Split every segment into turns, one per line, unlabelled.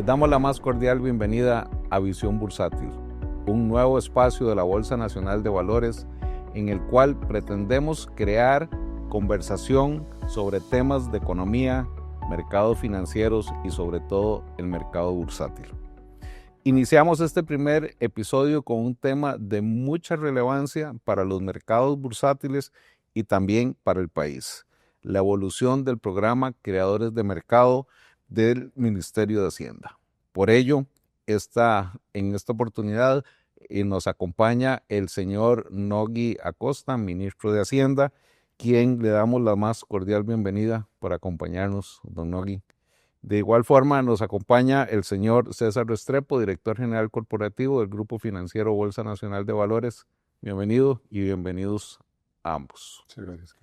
Les damos la más cordial bienvenida a Visión Bursátil, un nuevo espacio de la Bolsa Nacional de Valores en el cual pretendemos crear conversación sobre temas de economía, mercados financieros y sobre todo el mercado bursátil. Iniciamos este primer episodio con un tema de mucha relevancia para los mercados bursátiles y también para el país: la evolución del programa Creadores de Mercado del Ministerio de Hacienda. Por ello, en esta oportunidad nos acompaña el señor Nogui Acosta, ministro de Hacienda, quien le damos la más cordial bienvenida por acompañarnos, don Nogui. De igual forma nos acompaña el señor César Restrepo, director general corporativo del Grupo Financiero Bolsa Nacional de Valores. Bienvenido y bienvenidos a ambos.
Muchas gracias.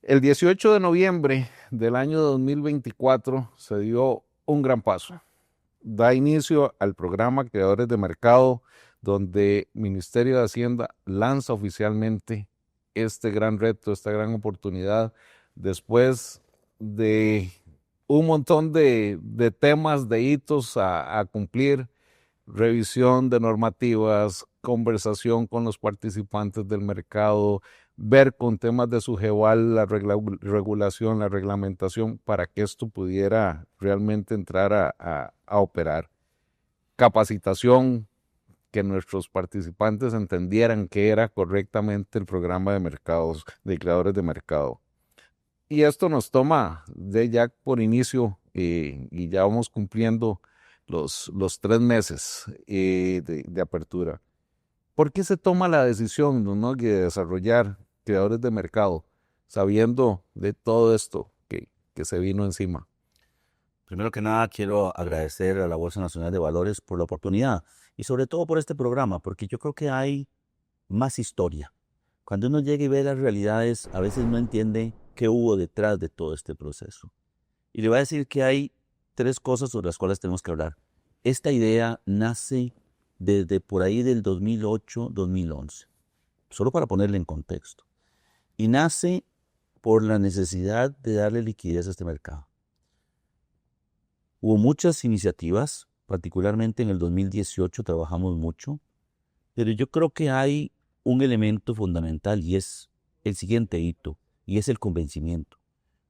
El 18 de noviembre del año 2024 se dio un gran paso. Da inicio al programa Creadores de Mercado, donde el Ministerio de Hacienda lanza oficialmente este gran reto, esta gran oportunidad, después de un montón de temas, de hitos a cumplir, revisión de normativas, conversación con los participantes del mercado, ver con temas de SUGEVAL la regulación, la reglamentación para que esto pudiera realmente entrar a operar. Capacitación, que nuestros participantes entendieran que era correctamente el programa de mercados, de creadores de mercado. Y esto nos toma de ya por inicio y ya vamos cumpliendo los 3 meses de apertura. ¿Por qué se toma la decisión, ¿no?, de desarrollar creadores de mercado, sabiendo de todo esto que se vino encima?
Primero que nada, quiero agradecer a la Bolsa Nacional de Valores por la oportunidad y sobre todo por este programa, porque yo creo que hay más historia. Cuando uno llega y ve las realidades, a veces no entiende qué hubo detrás de todo este proceso. Y le voy a decir que hay 3 cosas sobre las cuales tenemos que hablar. Esta idea nace desde por ahí del 2008-2011, solo para ponerle en contexto. Y nace por la necesidad de darle liquidez a este mercado. Hubo muchas iniciativas, particularmente en el 2018 trabajamos mucho, pero yo creo que hay un elemento fundamental y es el siguiente hito, y es el convencimiento.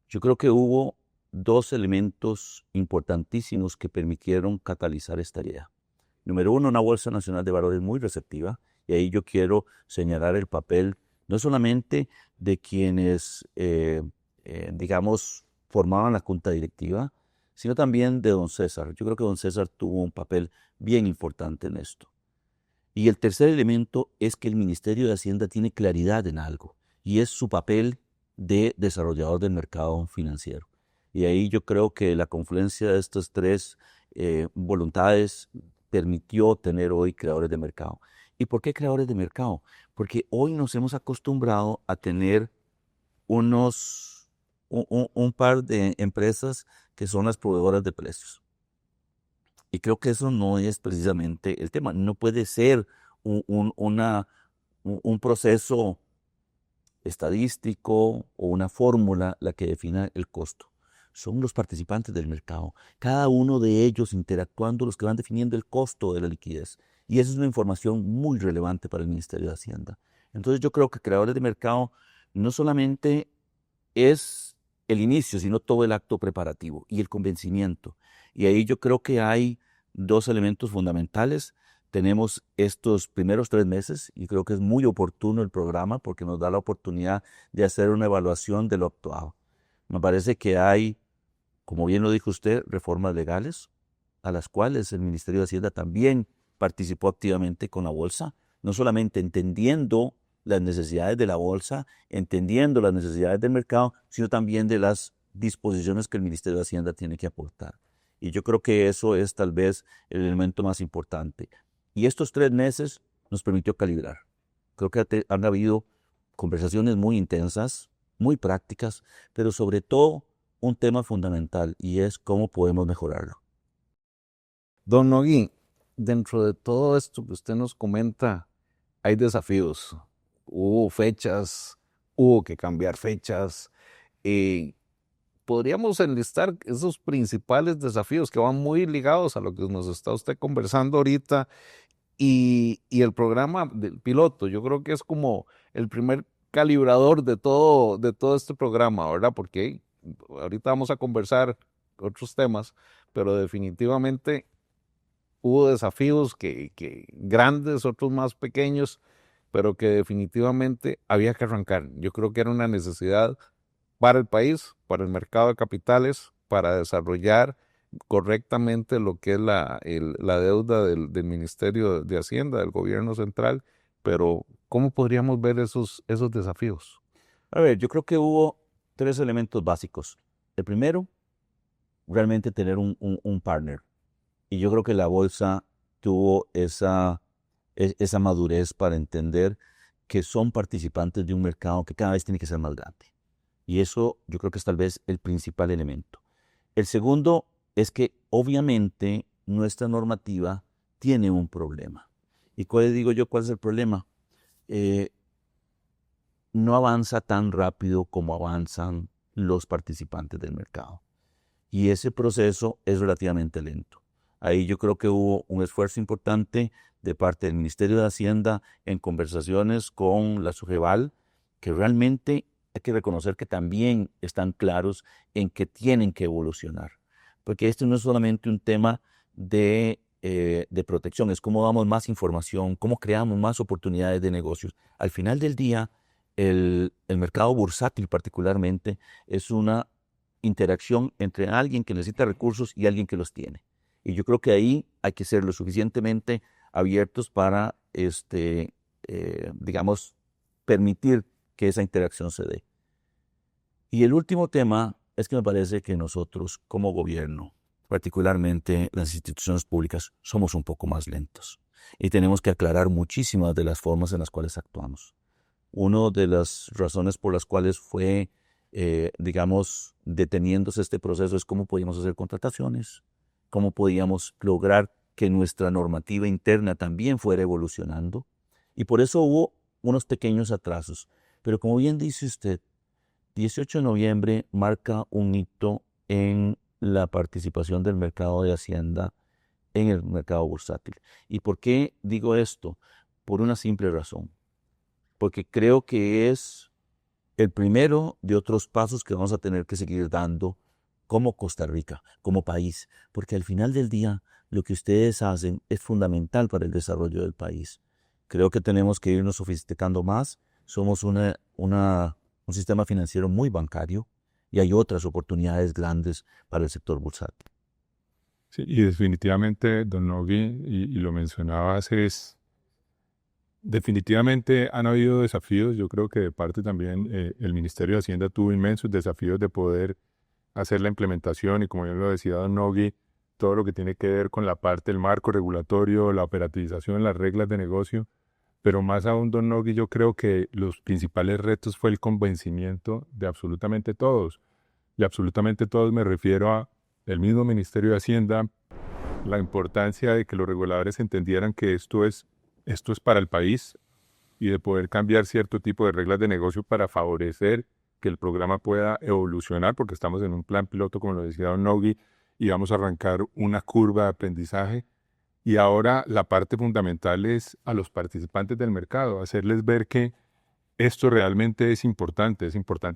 Yo creo que hubo 2 elementos importantísimos que permitieron catalizar esta idea. Número 1, una Bolsa Nacional de Valores muy receptiva, y ahí yo quiero señalar el papel no solamente de quienes, formaban la junta directiva, sino también de don César. Yo creo que don César tuvo un papel bien importante en esto. Y el tercer elemento es que el Ministerio de Hacienda tiene claridad en algo, y es su papel de desarrollador del mercado financiero. Y ahí yo creo que la confluencia de estas 3 voluntades permitió tener hoy creadores de mercado. ¿Y por qué creadores de mercado? Porque hoy nos hemos acostumbrado a tener un par de empresas que son las proveedoras de precios. Y creo que eso no es precisamente el tema. No puede ser un proceso estadístico o una fórmula la que defina el costo. Son los participantes del mercado, cada uno de ellos interactuando, los que van definiendo el costo de la liquidez. Y esa es una información muy relevante para el Ministerio de Hacienda. Entonces yo creo que creadores de mercado no solamente es el inicio, sino todo el acto preparativo y el convencimiento. Y ahí yo creo que hay 2 elementos fundamentales. Tenemos estos primeros 3 meses y creo que es muy oportuno el programa porque nos da la oportunidad de hacer una evaluación de lo actuado. Me parece que hay, como bien lo dijo usted, reformas legales a las cuales el Ministerio de Hacienda también participó activamente con la Bolsa, no solamente entendiendo las necesidades de la Bolsa, entendiendo las necesidades del mercado, sino también de las disposiciones que el Ministerio de Hacienda tiene que aportar. Y yo creo que eso es tal vez el elemento más importante. Y estos 3 meses nos permitió calibrar. Creo que han habido conversaciones muy intensas, muy prácticas, pero sobre todo un tema fundamental y es cómo podemos mejorarlo.
Don Nogui, dentro de todo esto que usted nos comenta, hay desafíos. Hubo fechas, hubo que cambiar fechas. podríamos enlistar esos principales desafíos que van muy ligados a lo que nos está usted conversando ahorita y el programa del piloto. Yo creo que es como el primer calibrador de todo este programa, ¿verdad? Porque ahorita vamos a conversar otros temas, pero definitivamente hubo desafíos que grandes, otros más pequeños, pero que definitivamente había que arrancar. Yo creo que era una necesidad para el país, para el mercado de capitales, para desarrollar correctamente lo que es la deuda del Ministerio de Hacienda, del gobierno central, pero ¿cómo podríamos ver esos desafíos?
A ver, yo creo que hubo tres elementos básicos. El primero, realmente tener un partner. Y yo creo que la bolsa tuvo esa madurez para entender que son participantes de un mercado que cada vez tiene que ser más grande. Y eso yo creo que es tal vez el principal elemento. El segundo es que obviamente nuestra normativa tiene un problema. ¿Y cuál digo yo cuál es el problema? No avanza tan rápido como avanzan los participantes del mercado. Y ese proceso es relativamente lento. Ahí yo creo que hubo un esfuerzo importante de parte del Ministerio de Hacienda en conversaciones con la Sujeval, que realmente hay que reconocer que también están claros en que tienen que evolucionar. Porque este no es solamente un tema de protección, es cómo damos más información, cómo creamos más oportunidades de negocios. Al final del día, el mercado bursátil particularmente es una interacción entre alguien que necesita recursos y alguien que los tiene. Y yo creo que ahí hay que ser lo suficientemente abiertos para, digamos, permitir que esa interacción se dé. Y el último tema es que me parece que nosotros como gobierno, particularmente las instituciones públicas, somos un poco más lentos y tenemos que aclarar muchísimas de las formas en las cuales actuamos. Una de las razones por las cuales fue, digamos, deteniéndose este proceso es cómo podíamos hacer contrataciones, cómo podíamos lograr que nuestra normativa interna también fuera evolucionando. Y por eso hubo unos pequeños atrasos. Pero como bien dice usted, 18 de noviembre marca un hito en la participación del mercado de Hacienda en el mercado bursátil. ¿Y por qué digo esto? Por una simple razón. Porque creo que es el primero de otros pasos que vamos a tener que seguir dando como Costa Rica, como país, porque al final del día lo que ustedes hacen es fundamental para el desarrollo del país. Creo que tenemos que irnos sofisticando más. Somos un sistema financiero muy bancario y hay otras oportunidades grandes para el sector bursátil.
Sí, y definitivamente, don Nogui, y lo mencionabas, definitivamente han habido desafíos. Yo creo que de parte también el Ministerio de Hacienda tuvo inmensos desafíos de poder hacer la implementación y, como bien lo decía don Nogui, todo lo que tiene que ver con la parte del marco regulatorio, la operativización, las reglas de negocio. Pero más aún, don Nogui, yo creo que los principales retos fue el convencimiento de absolutamente todos. Y absolutamente todos me refiero a el mismo Ministerio de Hacienda, la importancia de que los reguladores entendieran que esto es para el país y de poder cambiar cierto tipo de reglas de negocio para favorecer que el programa pueda evolucionar, porque estamos en un plan piloto, como lo decía don Nogui, y vamos a arrancar una curva de aprendizaje. Y ahora la parte fundamental es a los participantes del mercado, hacerles ver que esto realmente es importante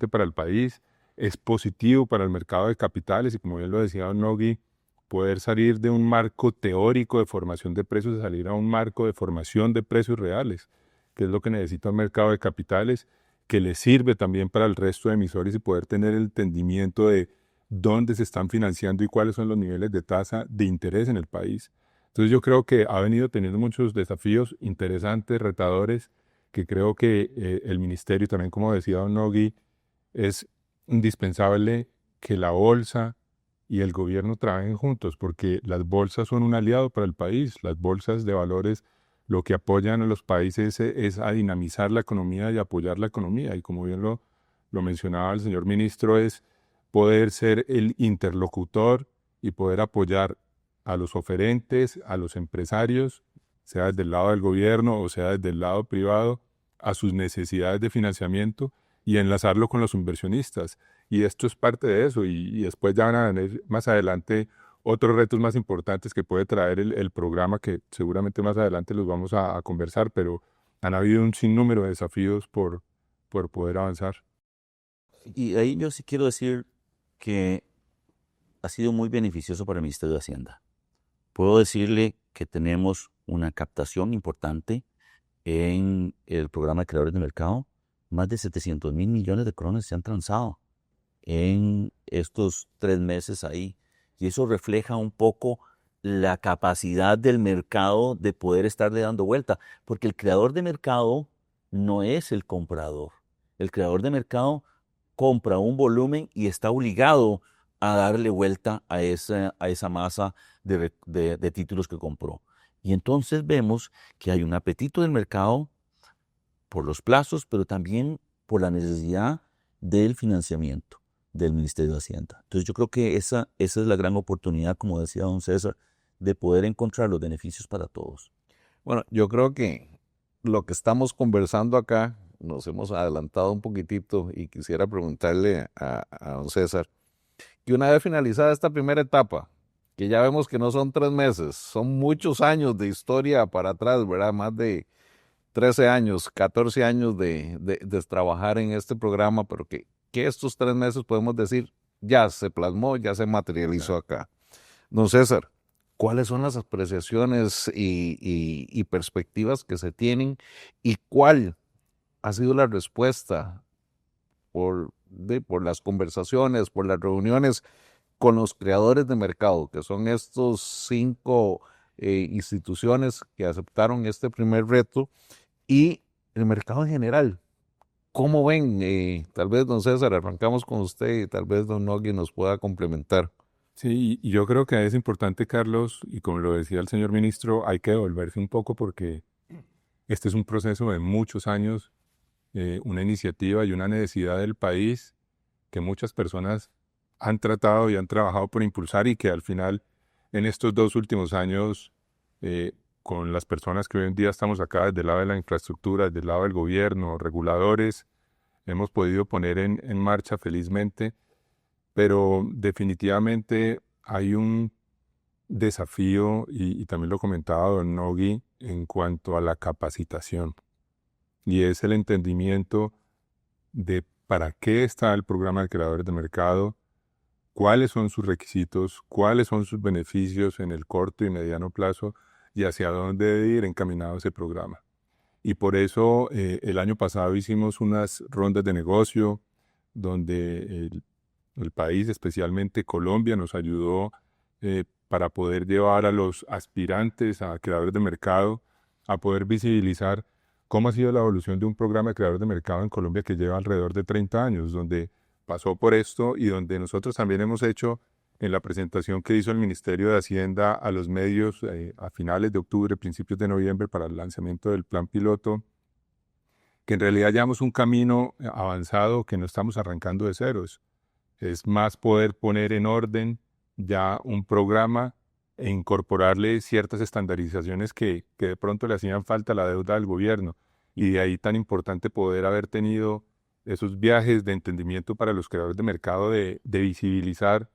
para el país, es positivo para el mercado de capitales y, como bien lo decía don Nogui, poder salir de un marco teórico de formación de precios y salir a un marco de formación de precios reales, que es lo que necesita el mercado de capitales, que le sirve también para el resto de emisores y poder tener el entendimiento de dónde se están financiando y cuáles son los niveles de tasa de interés en el país. Entonces yo creo que ha venido teniendo muchos desafíos interesantes, retadores, que creo que el ministerio, también como decía don Nogui, es indispensable que la bolsa y el gobierno trabajen juntos, porque las bolsas son un aliado para el país. Las bolsas de valores lo que apoyan a los países es a dinamizar la economía y apoyar la economía. Y como bien lo mencionaba el señor ministro, es poder ser el interlocutor y poder apoyar a los oferentes, a los empresarios, sea desde el lado del gobierno o sea desde el lado privado, a sus necesidades de financiamiento y enlazarlo con los inversionistas, Y esto es parte de eso, y después ya van a venir más adelante otros retos más importantes que puede traer el programa, que seguramente más adelante los vamos a conversar, pero han habido un sinnúmero de desafíos por poder avanzar.
Y ahí yo sí quiero decir que ha sido muy beneficioso para el Ministerio de Hacienda. Puedo decirle que tenemos una captación importante en el programa de creadores de mercado. Más de 700.000 millones de colones se han transado en estos 3 meses ahí. Y eso refleja un poco la capacidad del mercado de poder estarle dando vuelta, porque el creador de mercado no es el comprador. El creador de mercado compra un volumen y está obligado a darle vuelta a esa masa de títulos que compró. Y entonces vemos que hay un apetito del mercado por los plazos, pero también por la necesidad del financiamiento del Ministerio de Hacienda. Entonces yo creo que esa es la gran oportunidad, como decía don César, de poder encontrar los beneficios para todos.
Bueno, yo creo que lo que estamos conversando acá, nos hemos adelantado un poquitito y quisiera preguntarle a don César, que una vez finalizada esta primera etapa, que ya vemos que no son 3 meses, son muchos años de historia para atrás, ¿verdad? Más de 13 años, 14 años de trabajar en este programa, pero que estos 3 meses podemos decir, ya se plasmó, ya se materializó acá. Don César, ¿cuáles son las apreciaciones y perspectivas que se tienen y cuál ha sido la respuesta por las conversaciones, por las reuniones con los creadores de mercado, que son estos 5 instituciones que aceptaron este primer reto, y el mercado en general? ¿Cómo ven? Tal vez, don César, arrancamos con usted y tal vez don Nogui nos pueda complementar.
Sí, y yo creo que es importante, Carlos, y como lo decía el señor ministro, hay que devolverse un poco porque este es un proceso de muchos años, una iniciativa y una necesidad del país que muchas personas han tratado y han trabajado por impulsar y que al final en estos 2 últimos años, con las personas que hoy en día estamos acá desde el lado de la infraestructura, desde el lado del gobierno, reguladores, hemos podido poner en marcha felizmente, pero definitivamente hay un desafío, y también lo comentaba don Nogui, en cuanto a la capacitación, y es el entendimiento de para qué está el programa de creadores de mercado, cuáles son sus requisitos, cuáles son sus beneficios en el corto y mediano plazo y hacia dónde debe ir encaminado ese programa. Y por eso el año pasado hicimos unas rondas de negocio donde el país, especialmente Colombia, nos ayudó para poder llevar a los aspirantes a creadores de mercado a poder visibilizar cómo ha sido la evolución de un programa de creadores de mercado en Colombia que lleva alrededor de 30 años, donde pasó por esto y donde nosotros también hemos hecho en la presentación que hizo el Ministerio de Hacienda a los medios a finales de octubre, principios de noviembre para el lanzamiento del plan piloto, que en realidad llevamos un camino avanzado que no estamos arrancando de ceros. Es más poder poner en orden ya un programa e incorporarle ciertas estandarizaciones que de pronto le hacían falta a la deuda del gobierno. Y de ahí tan importante poder haber tenido esos viajes de entendimiento para los creadores de mercado, de visibilizar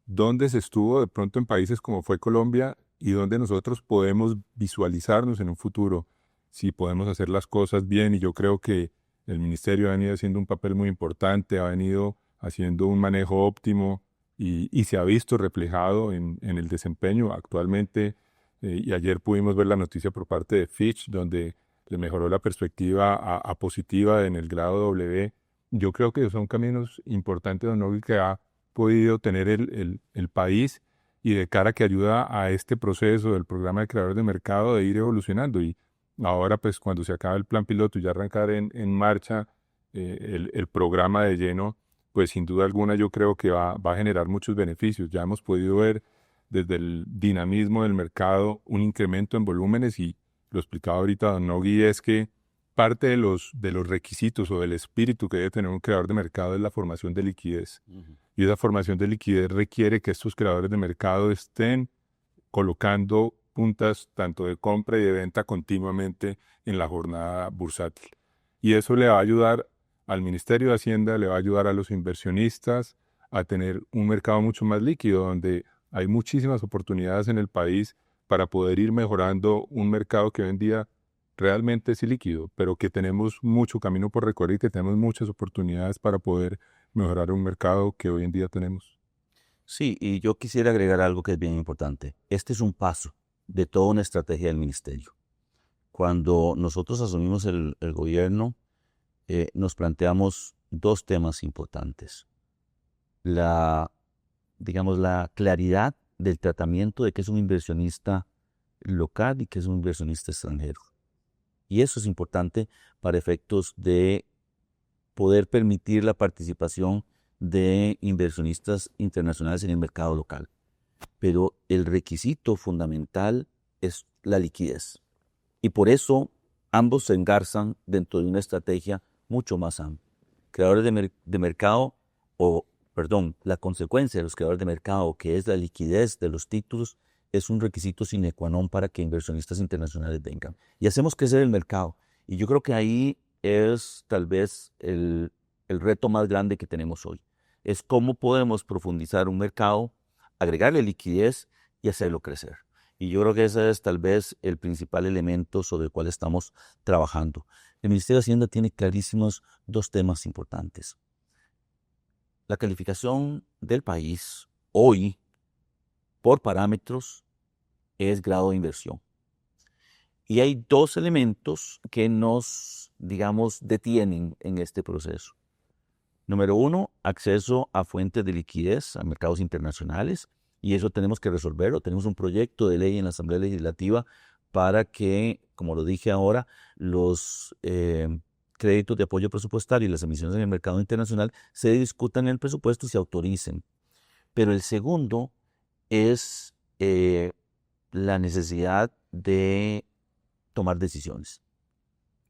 dónde se estuvo de pronto en países como fue Colombia y dónde nosotros podemos visualizarnos en un futuro, si podemos hacer las cosas bien. Y yo creo que el ministerio ha venido haciendo un papel muy importante, ha venido haciendo un manejo óptimo y se ha visto reflejado en el desempeño actualmente. Y ayer pudimos ver la noticia por parte de Fitch, donde le mejoró la perspectiva a positiva en el grado W. Yo creo que son caminos importantes, don Nogui, que ha podido tener el país y de cara que ayuda a este proceso del programa de creadores de mercado de ir evolucionando. Y ahora, pues, cuando se acabe el plan piloto y ya arrancar en marcha el programa de lleno, pues sin duda alguna yo creo que va a generar muchos beneficios. Ya hemos podido ver desde el dinamismo del mercado un incremento en volúmenes y lo explicaba ahorita don Nogui, es que parte de los requisitos o del espíritu que debe tener un creador de mercado es la formación de liquidez. Y esa formación de liquidez requiere que estos creadores de mercado estén colocando puntas tanto de compra y de venta continuamente en la jornada bursátil. Y eso le va a ayudar al Ministerio de Hacienda, le va a ayudar a los inversionistas a tener un mercado mucho más líquido, donde hay muchísimas oportunidades en el país para poder ir mejorando un mercado que hoy en día realmente es ilíquido, pero que tenemos mucho camino por recorrer y que tenemos muchas oportunidades para poder mejorar un mercado que hoy en día tenemos.
Sí, y yo quisiera agregar algo que es bien importante. Este es un paso de toda una estrategia del ministerio. Cuando nosotros asumimos el gobierno, nos planteamos dos temas importantes. Digamos, la claridad del tratamiento de qué es un inversionista local y qué es un inversionista extranjero. Y eso es importante para efectos de poder permitir la participación de inversionistas internacionales en el mercado local. Pero el requisito fundamental es la liquidez. Y por eso ambos se engarzan dentro de una estrategia mucho más amplia. Creadores de mercado, la consecuencia de los creadores de mercado, que es la liquidez de los títulos, es un requisito sine qua non para que inversionistas internacionales vengan. Y hacemos crecer el mercado. Y yo creo que ahí es tal vez el reto más grande que tenemos hoy. Es cómo podemos profundizar un mercado, agregarle liquidez y hacerlo crecer. Y yo creo que ese es tal vez el principal elemento sobre el cual estamos trabajando. El Ministerio de Hacienda tiene clarísimos dos temas importantes. La calificación del país hoy, por parámetros, es grado de inversión. Y hay dos elementos que nos, digamos, detienen en este proceso. Número uno, acceso a fuentes de liquidez, a mercados internacionales, y eso tenemos que resolverlo. Tenemos un proyecto de ley en la Asamblea Legislativa para que, como lo dije ahora, los créditos de apoyo presupuestario y las emisiones en el mercado internacional se discutan en el presupuesto y se autoricen. Pero el segundo es la necesidad de tomar decisiones.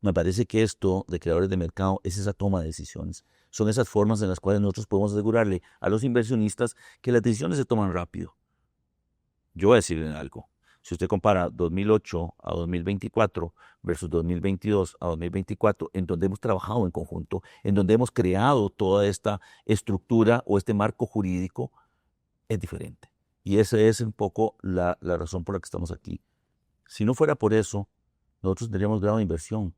Me parece que esto de creadores de mercado es esa toma de decisiones. Son esas formas en las cuales nosotros podemos asegurarle a los inversionistas que las decisiones se toman rápido. Yo voy a decirle algo. Si usted compara 2008 a 2024 versus 2022 a 2024, en donde hemos trabajado en conjunto, en donde hemos creado toda esta estructura o este marco jurídico, es diferente. Y esa es un poco la razón por la que estamos aquí. Si no fuera por eso, nosotros tendríamos grado de inversión.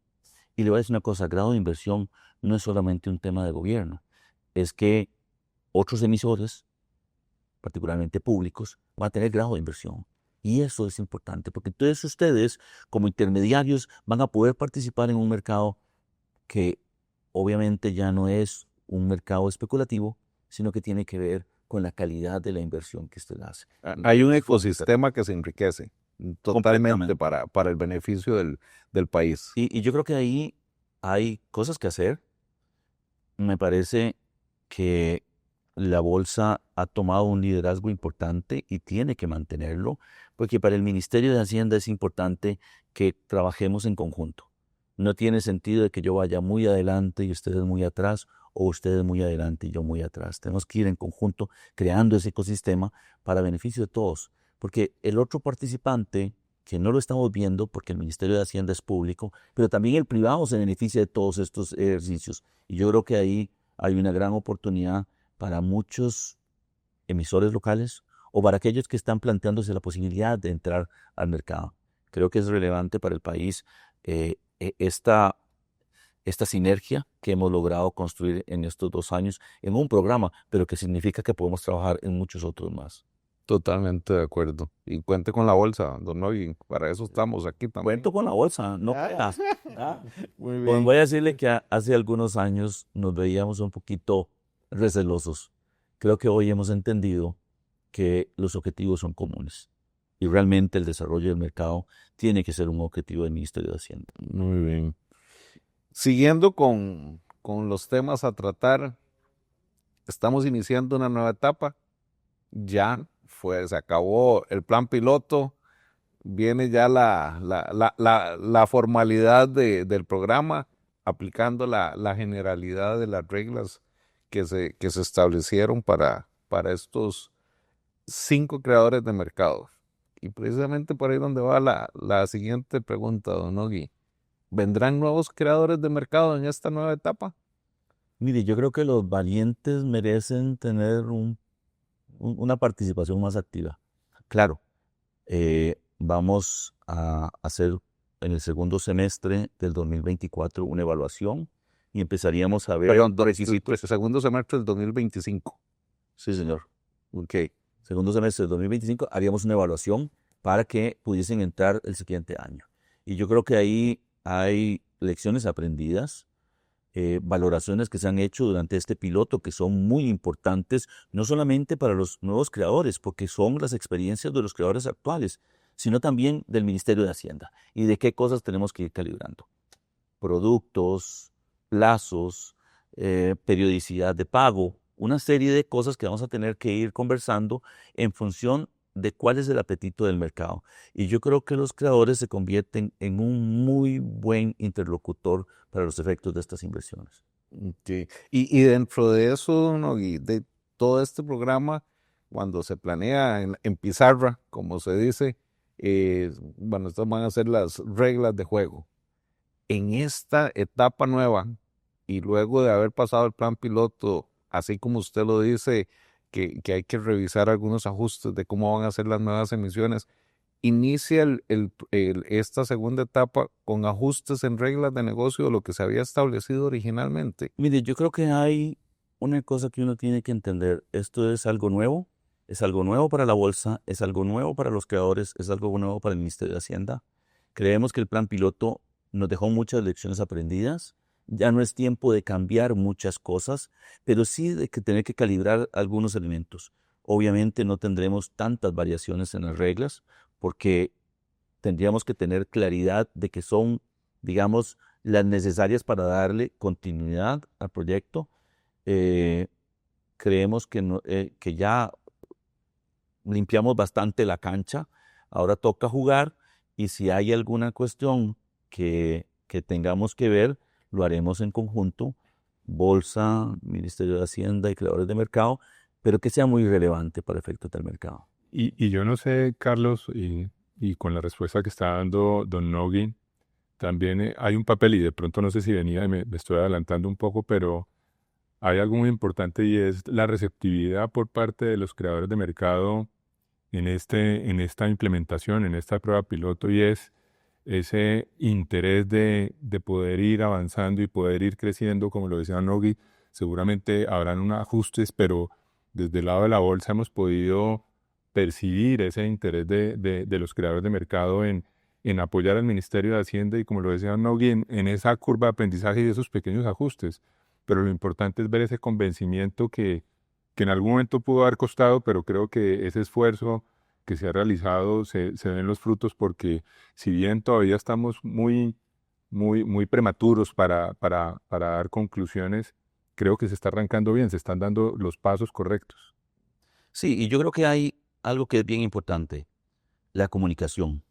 Y le voy a decir una cosa, grado de inversión no es solamente un tema de gobierno, es que otros emisores, particularmente públicos, van a tener grado de inversión. Y eso es importante, porque entonces ustedes, como intermediarios, van a poder participar en un mercado que obviamente ya no es un mercado especulativo, sino que tiene que ver con la calidad de la inversión que usted hace.
Hay un ecosistema que se enriquece totalmente para el beneficio del país.
Y yo creo que ahí hay cosas que hacer. Me parece que la bolsa ha tomado un liderazgo importante y tiene que mantenerlo, porque para el Ministerio de Hacienda es importante que trabajemos en conjunto. No tiene sentido de que yo vaya muy adelante y ustedes muy atrás, o ustedes muy adelante y yo muy atrás. Tenemos que ir en conjunto creando ese ecosistema para beneficio de todos, porque el otro participante, que no lo estamos viendo porque el Ministerio de Hacienda es público, pero también el privado se beneficia de todos estos ejercicios. Y yo creo que ahí hay una gran oportunidad para muchos emisores locales o para aquellos que están planteándose la posibilidad de entrar al mercado. Creo que es relevante para el país esta sinergia que hemos logrado construir en estos 2 años en un programa, pero que significa que podemos trabajar en muchos otros más.
Totalmente de acuerdo. Y cuente con la bolsa, don Nogui, para eso estamos aquí también.
Cuento con la bolsa, no creas.
Muy
Pues
bien.
voy a decirle que hace algunos años nos veíamos un poquito recelosos. Creo que hoy hemos entendido que los objetivos son comunes y realmente el desarrollo del mercado tiene que ser un objetivo del Ministerio de Hacienda.
Muy bien. Siguiendo con los temas a tratar, estamos iniciando una nueva etapa. Ya se acabó el plan piloto, viene ya la formalidad del programa, aplicando la generalidad de las reglas que se establecieron para estos 5 creadores de mercado. Y precisamente por ahí donde va la siguiente pregunta, don Nogui. ¿Vendrán nuevos creadores de mercado en esta nueva etapa?
Mire, yo creo que los valientes merecen tener una participación más activa. Claro, vamos a hacer en el segundo semestre del 2024 una evaluación y empezaríamos a ver
Perdón,
requisitos.
segundo semestre del 2025.
Sí, señor.
Ok.
Segundo semestre del 2025 haríamos una evaluación para que pudiesen entrar el siguiente año. Y yo creo que ahí hay lecciones aprendidas, valoraciones que se han hecho durante este piloto que son muy importantes, no solamente para los nuevos creadores, porque son las experiencias de los creadores actuales, sino también del Ministerio de Hacienda y de qué cosas tenemos que ir calibrando. Productos, plazos, periodicidad de pago, una serie de cosas que vamos a tener que ir conversando en función de cuál es el apetito del mercado. Y yo creo que los creadores se convierten en un muy buen interlocutor para los efectos de estas inversiones.
Ok. Y dentro de eso, ¿no? Y de todo este programa, cuando se planea en pizarra, como se dice, bueno, estas van a ser las reglas de juego. En esta etapa nueva, y luego de haber pasado el plan piloto, así como usted lo dice, que hay que revisar algunos ajustes de cómo van a ser las nuevas emisiones, inicia esta segunda etapa con ajustes en reglas de negocio de lo que se había establecido originalmente.
Mire, yo creo que hay una cosa que uno tiene que entender. Esto es algo nuevo para la bolsa, es algo nuevo para los creadores, es algo nuevo para el Ministerio de Hacienda. Creemos que el plan piloto nos dejó muchas lecciones aprendidas. Ya no es tiempo de cambiar muchas cosas, pero sí de que tener que calibrar algunos elementos. Obviamente no tendremos tantas variaciones en las reglas porque tendríamos que tener claridad de que son, digamos, las necesarias para darle continuidad al proyecto. Eh, Creemos que, que ya limpiamos bastante la cancha, ahora toca jugar y si hay alguna cuestión que tengamos que ver, lo haremos en conjunto, Bolsa, Ministerio de Hacienda y creadores de mercado, pero que sea muy relevante para efectos del mercado.
Y yo no sé, Carlos, y con la respuesta que está dando don Nogui, también hay un papel, y de pronto no sé si venía, me estoy adelantando un poco, pero hay algo muy importante y es la receptividad por parte de los creadores de mercado en esta implementación, en esta prueba piloto, y es ese interés de poder ir avanzando y poder ir creciendo, como lo decía Nogui. Seguramente habrán unos ajustes, pero desde el lado de la bolsa hemos podido percibir ese interés de los creadores de mercado en apoyar al Ministerio de Hacienda y, como lo decía Nogui, en esa curva de aprendizaje y esos pequeños ajustes. Pero lo importante es ver ese convencimiento que en algún momento pudo haber costado, pero creo que ese esfuerzo que se ha realizado se ven los frutos, porque si bien todavía estamos muy prematuros para dar conclusiones, creo que se está arrancando bien, se están dando los pasos correctos.
Sí, y yo creo que hay algo que es bien importante, la comunicación.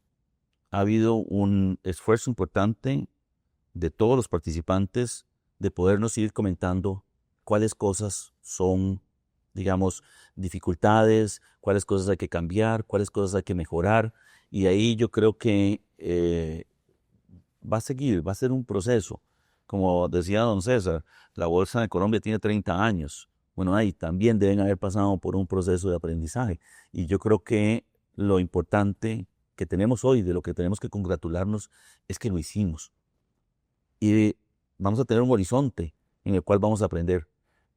Ha habido un esfuerzo importante de todos los participantes de podernos ir comentando cuáles cosas son, digamos, dificultades, cuáles cosas hay que cambiar, cuáles cosas hay que mejorar. Y ahí yo creo que va a seguir, va a ser un proceso. Como decía don César, la Bolsa de Colombia tiene 30 años. Bueno, ahí también deben haber pasado por un proceso de aprendizaje. Y yo creo que lo importante que tenemos hoy, de lo que tenemos que congratularnos, es que lo hicimos. Y vamos a tener un horizonte en el cual vamos a aprender.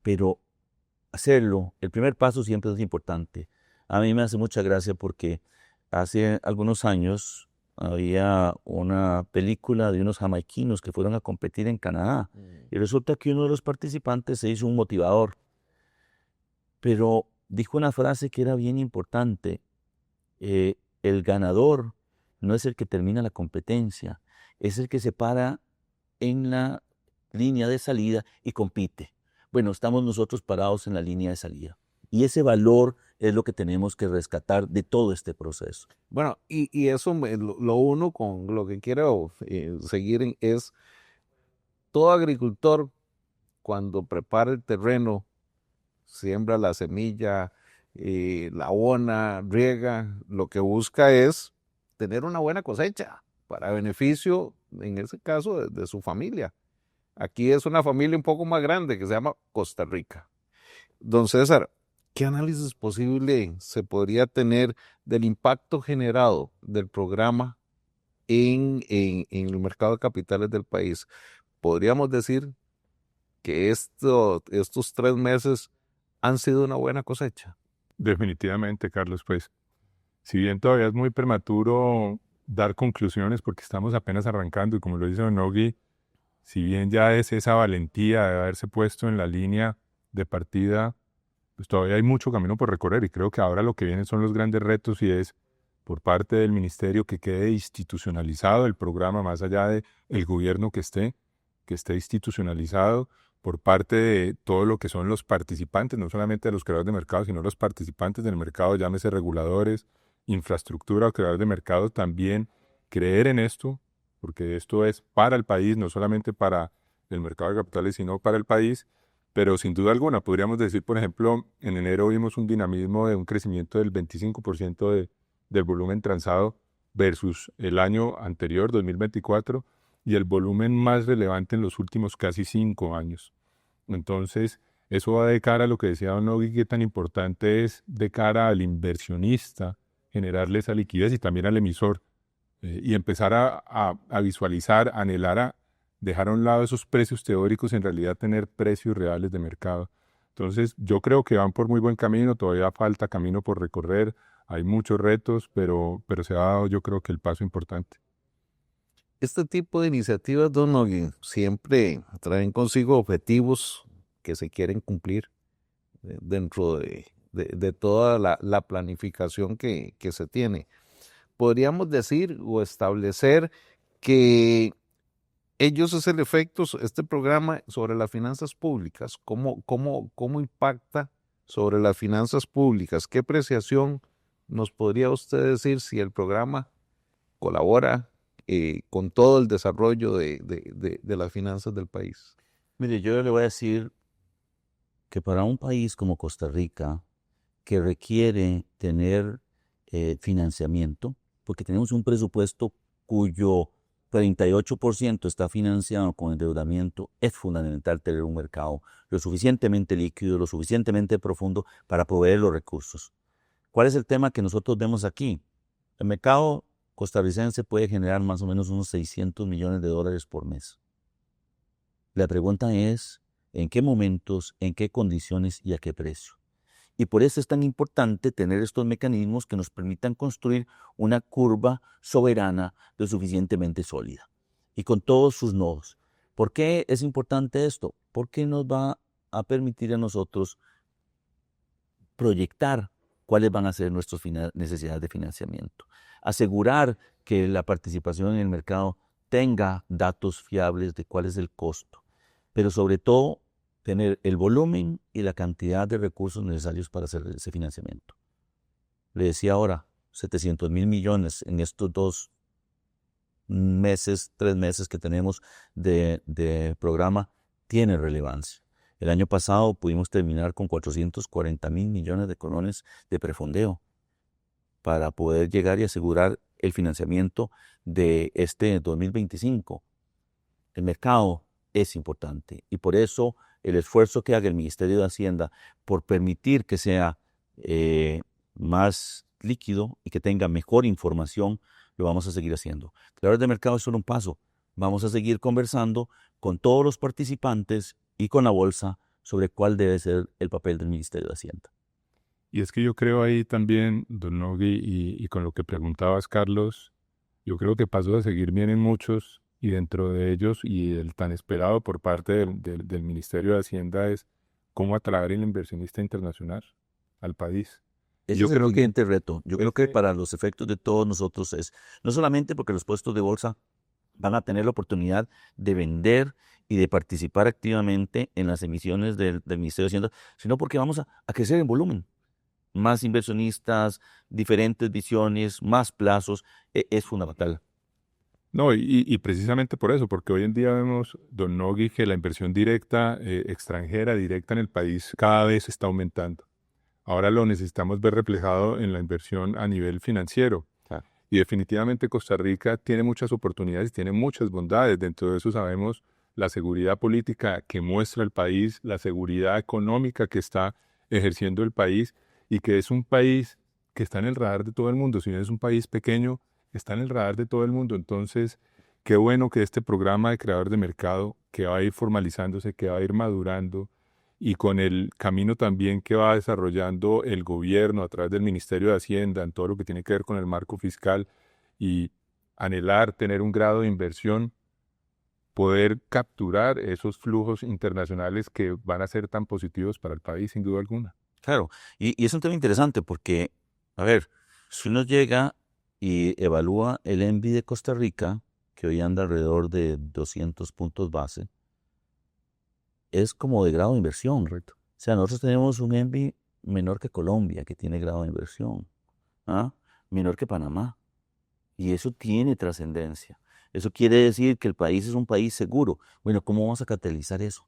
Pero hacerlo, el primer paso siempre es importante. A mí me hace mucha gracia porque hace algunos años había una película de unos jamaiquinos que fueron a competir en Canadá y resulta que uno de los participantes se hizo un motivador, pero dijo una frase que era bien importante. El ganador no es el que termina la competencia, es el que se para en la línea de salida y compite. Bueno, estamos nosotros parados en la línea de salida. Y ese valor es lo que tenemos que rescatar de todo este proceso.
Bueno, y eso lo uno con lo que quiero seguir es todo agricultor cuando prepara el terreno, siembra la semilla, la abona, riega, lo que busca es tener una buena cosecha para beneficio, en ese caso, de su familia. Aquí es una familia un poco más grande que se llama Costa Rica. Don César, ¿qué análisis posible se podría tener del impacto generado del programa en el mercado de capitales del país? Podríamos decir que estos 3 meses han sido una buena cosecha.
Definitivamente, Carlos, pues si bien todavía es muy prematuro dar conclusiones porque estamos apenas arrancando y como lo dice Don Nogui, si bien ya es esa valentía de haberse puesto en la línea de partida, pues todavía hay mucho camino por recorrer y creo que ahora lo que vienen son los grandes retos y es por parte del ministerio que quede institucionalizado el programa más allá del gobierno que esté institucionalizado por parte de todo lo que son los participantes, no solamente de los creadores de mercado, sino los participantes del mercado, llámese reguladores, infraestructura o creadores de mercado, también creer en esto, porque esto es para el país, no solamente para el mercado de capitales, sino para el país. Pero sin duda alguna, podríamos decir, por ejemplo, en enero vimos un dinamismo de un crecimiento del 25% del volumen transado versus el año anterior, 2024, y el volumen más relevante en los últimos casi 5 años. Entonces, eso va de cara a lo que decía Don Nogui, que tan importante es de cara al inversionista generarle esa liquidez y también al emisor, y empezar a visualizar, anhelar a dejar a un lado esos precios teóricos y en realidad tener precios reales de mercado. Entonces, yo creo que van por muy buen camino, todavía falta camino por recorrer, hay muchos retos, pero se ha dado yo creo que el paso importante.
Este tipo de iniciativas, Don Nogui, siempre traen consigo objetivos que se quieren cumplir dentro de toda la planificación que se tiene. Podríamos decir o establecer que ellos es el efecto, este programa sobre las finanzas públicas, cómo impacta sobre las finanzas públicas, qué apreciación nos podría usted decir si el programa colabora con todo el desarrollo de las finanzas del país.
Mire, yo le voy a decir que para un país como Costa Rica, que requiere tener financiamiento, porque tenemos un presupuesto cuyo 38% está financiado con endeudamiento, es fundamental tener un mercado lo suficientemente líquido, lo suficientemente profundo para proveer los recursos. ¿Cuál es el tema que nosotros vemos aquí? El mercado costarricense puede generar más o menos unos 600 millones de dólares por mes. La pregunta es, ¿en qué momentos, en qué condiciones y a qué precio? Y por eso es tan importante tener estos mecanismos que nos permitan construir una curva soberana lo suficientemente sólida y con todos sus nodos. ¿Por qué es importante esto? Porque nos va a permitir a nosotros proyectar cuáles van a ser nuestras necesidades de financiamiento. Asegurar que la participación en el mercado tenga datos fiables de cuál es el costo, pero sobre todo tener el volumen y la cantidad de recursos necesarios para hacer ese financiamiento. Le decía ahora, 700 mil millones en estos 2 meses, 3 meses que tenemos de programa, tiene relevancia. El año pasado pudimos terminar con 440 mil millones de colones de prefondeo para poder llegar y asegurar el financiamiento de este 2025. El mercado es importante y por eso el esfuerzo que haga el Ministerio de Hacienda por permitir que sea más líquido y que tenga mejor información, lo vamos a seguir haciendo. Creadores de mercado es solo un paso. Vamos a seguir conversando con todos los participantes y con la bolsa sobre cuál debe ser el papel del Ministerio de Hacienda.
Y es que yo creo ahí también, Don Nogui, y con lo que preguntabas, Carlos, yo creo que pasos a seguir vienen muchos y dentro de ellos y el tan esperado por parte del Ministerio de Hacienda es cómo atraer al inversionista internacional al país.
Ese es el siguiente reto. Yo creo que para los efectos de todos nosotros es, no solamente porque los puestos de bolsa van a tener la oportunidad de vender y de participar activamente en las emisiones del Ministerio de Hacienda, sino porque vamos a crecer en volumen. Más inversionistas, diferentes visiones, más plazos, es fundamental.
No, y precisamente por eso, porque hoy en día vemos, Don Nogui, que la inversión directa, extranjera, directa en el país, cada vez está aumentando. Ahora lo necesitamos ver reflejado en la inversión a nivel financiero.
Claro.
Y definitivamente Costa Rica tiene muchas oportunidades y tiene muchas bondades. Dentro de eso sabemos la seguridad política que muestra el país, la seguridad económica que está ejerciendo el país y que es un país que está en el radar de todo el mundo. Si bien es un país pequeño, está en el radar de todo el mundo. Entonces, qué bueno que este programa de creador de mercado, que va a ir formalizándose, que va a ir madurando, y con el camino también que va desarrollando el gobierno a través del Ministerio de Hacienda en todo lo que tiene que ver con el marco fiscal y anhelar tener un grado de inversión, poder capturar esos flujos internacionales que van a ser tan positivos para el país, sin duda alguna.
Claro, y es un tema interesante porque, a ver, si uno llega y evalúa el ENVI de Costa Rica, que hoy anda alrededor de 200 puntos base, es como de grado de inversión.
Correcto.
O sea, nosotros tenemos un ENVI menor que Colombia, que tiene grado de inversión, ¿ah? Menor que Panamá. Y eso tiene trascendencia. Eso quiere decir que el país es un país seguro. Bueno, ¿cómo vamos a catalizar eso?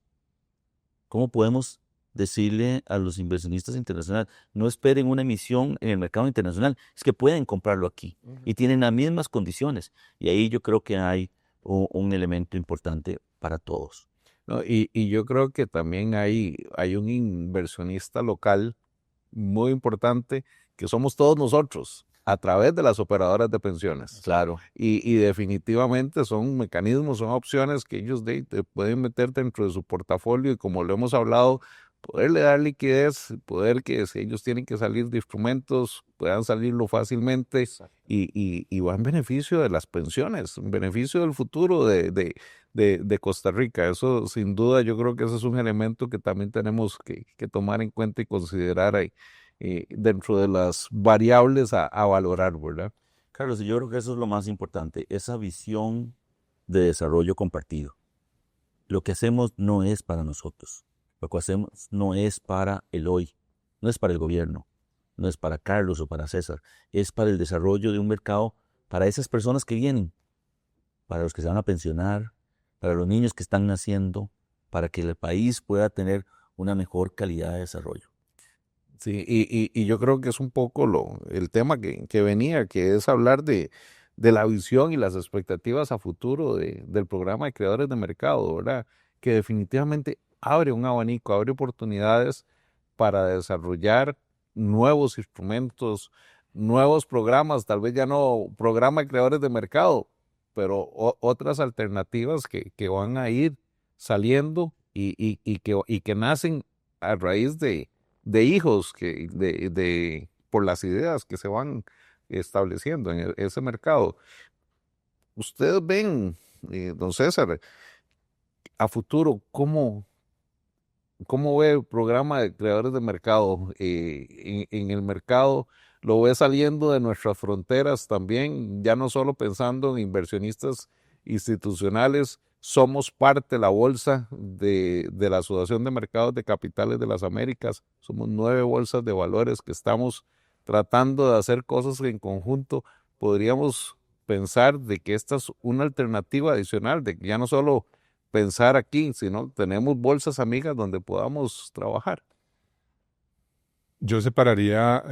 ¿Cómo podemos decirle a los inversionistas internacionales, no esperen una emisión en el mercado internacional, es que pueden comprarlo aquí y tienen las mismas condiciones? Y ahí yo creo que hay un elemento importante para todos.
No, y yo creo que también hay un inversionista local muy importante que somos todos nosotros a través de las operadoras de pensiones.
Claro.
Y definitivamente son mecanismos, son opciones que ellos te pueden meter dentro de su portafolio y, como lo hemos hablado, poderle dar liquidez, poder que si ellos tienen que salir de instrumentos, puedan salirlo fácilmente y va en beneficio de las pensiones, en beneficio del futuro de Costa Rica. Eso sin duda yo creo que ese es un elemento que también tenemos que tomar en cuenta y considerar ahí, dentro de las variables a valorar, ¿verdad?
Carlos, yo creo que eso es lo más importante, esa visión de desarrollo compartido. Lo que hacemos no es para nosotros. Lo que hacemos no es para el hoy, no es para el gobierno, no es para Carlos o para César, es para el desarrollo de un mercado para esas personas que vienen, para los que se van a pensionar, para los niños que están naciendo, para que el país pueda tener una mejor calidad de desarrollo.
Sí, y yo creo que es un poco el tema que venía, que es hablar de la visión y las expectativas a futuro del programa de creadores de mercado, ¿verdad? Que definitivamente abre un abanico, abre oportunidades para desarrollar nuevos instrumentos, nuevos programas, tal vez ya no programa de creadores de mercado, pero otras alternativas que van a ir saliendo y que nacen a raíz de hijos por las ideas que se van estableciendo en ese mercado. Ustedes ven, don César, a futuro, ¿cómo ve el programa de creadores de mercado? En el mercado, ¿lo ve saliendo de nuestras fronteras también? Ya no solo pensando en inversionistas institucionales, somos parte de la bolsa de la Asociación de Mercados de Capitales de las Américas. Somos 9 bolsas de valores que estamos tratando de hacer cosas que en conjunto podríamos pensar de que esta es una alternativa adicional, de que ya no solo pensar aquí, sino tenemos bolsas amigas donde podamos trabajar.
Yo separaría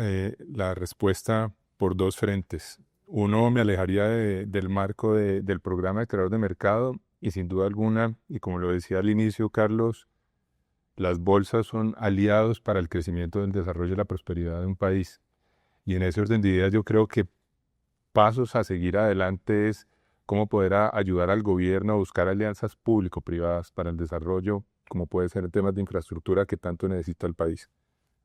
la respuesta por dos frentes. Uno, me alejaría del marco del programa de creador de mercado y sin duda alguna, y como lo decía al inicio Carlos, las bolsas son aliados para el crecimiento, del desarrollo y la prosperidad de un país. Y en ese orden de ideas yo creo que pasos a seguir adelante es cómo poder ayudar al gobierno a buscar alianzas público-privadas para el desarrollo, como puede ser en temas de infraestructura que tanto necesita el país.